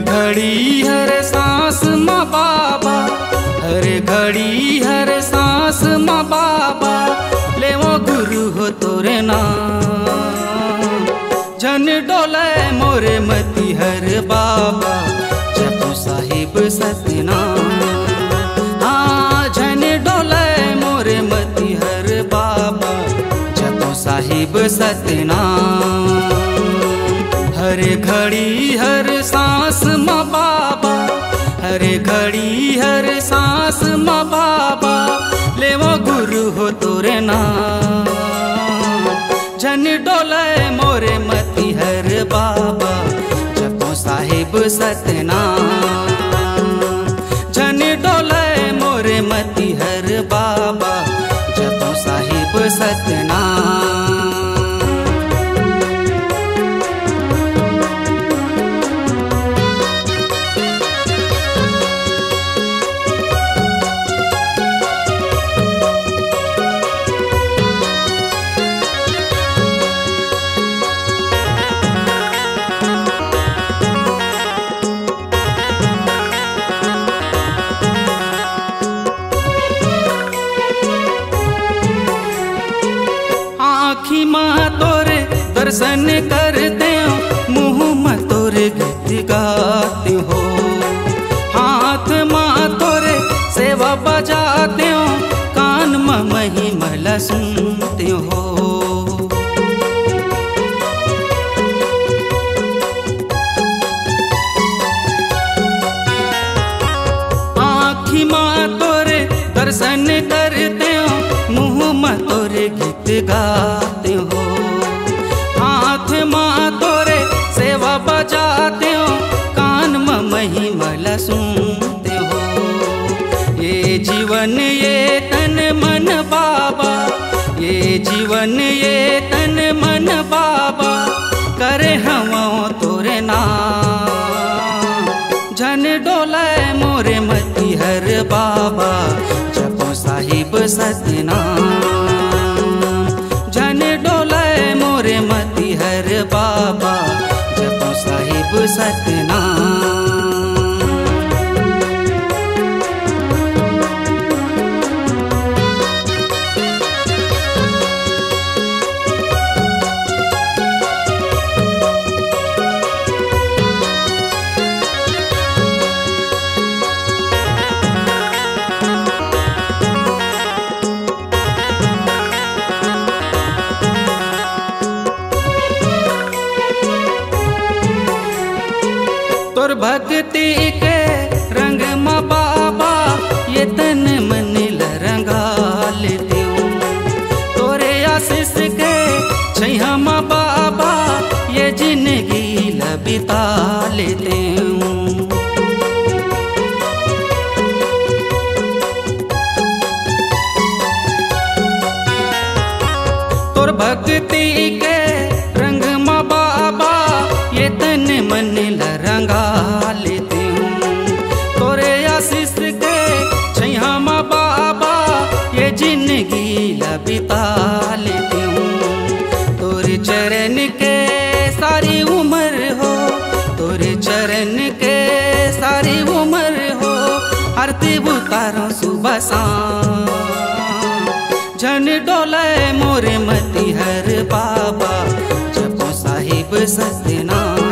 घड़ी हर सांस माँ बाबा, हर घड़ी हर सांस माँ बाबा, ले वो गुरु हो तोरे नाम। जन डोले मोरे मती हर बाबा, जपो साहिब सतनाम। हाँ जन डोले मोरे मती हर बाबा, जपो साहिब सतनाम। हर घड़ी हर सांस माँ बाबा, हर घड़ी हर सांस माँ बाबा, ले वो गुरु हो तोरे नाम। जन डोले मोरे मती हर बाबा, जपो साहिब सतनाम। जन डोले मोरे मती हर बाबा, जपो साहिब सतनाम। आँखी माँ तोरे दर्शन करते हो, मुँह माँ तोरे गीत गाते हो, हाथ माँ तोरे सेवा बजाते हो, कान माँ महिमा सुनते हो। आँखी माँ तोरे दर्शन करते हो, मुँह माँ तोरे गीत गाते हो, हाथ माँ तोरे सेवा बजाते हो, कान माँ महिमा सुनते हो। ये जीवन ये तन मन बाबा, ये जीवन ये तन मन बाबा, करे हम तोरे नाम। जन डोले मोरे मती हर बाबा, जपो साहिब सतनाम। जन डोले मोरे मती हर बाबा, जपो साहिब सतनाम। तोर भक्ति के रंग माँ बाबा, ये तन मन रंगा लेते हूँ। तोरे आशीष के छैया माँ बाबा, ये जिंदगी बिता लेते हूँ। तोर भक्ति के रंग माँ बाबा, ये तन मन रंगा लेते हूँ। तोरे आशीष के छैया माँ बाबा, ये जिंदगी बिता लेते हूँ। तोरे चरण के सारी उम्र हो, तोरे चरण के सारी उम्र हो, आरती उतारो सुबह शाम। जन डोले मोरे मती हर बाबा, जपो साहिब सतनाम।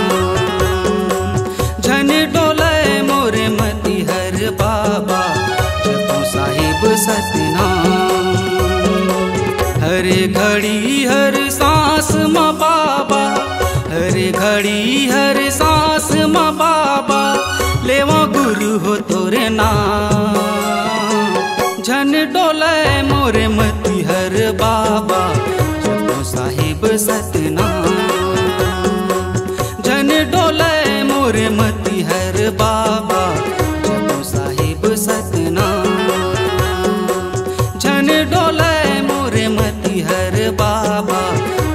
जन डोले मोरे मती हर बाबा, जपो साहिब सतनाम। हर घड़ी हर सांस माँ बाबा, हर घड़ी हर सांस माँ बाबा, ले वो गुरु हो तोरे नाम। जन डोले मोरे मती हर बाबा, जपो साहिब सतनाम। जन डोले मोरे मती हर बाबा, जपो साहिब सतनाम। जन डोले मोरे मती हर बाबा,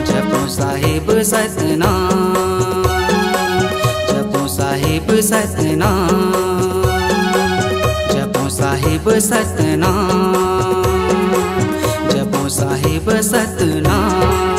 जपो साहिब सतनाम। जपो साहिब सतनाम, जपो साहिब सतनाम, जपो साहिब सतनाम।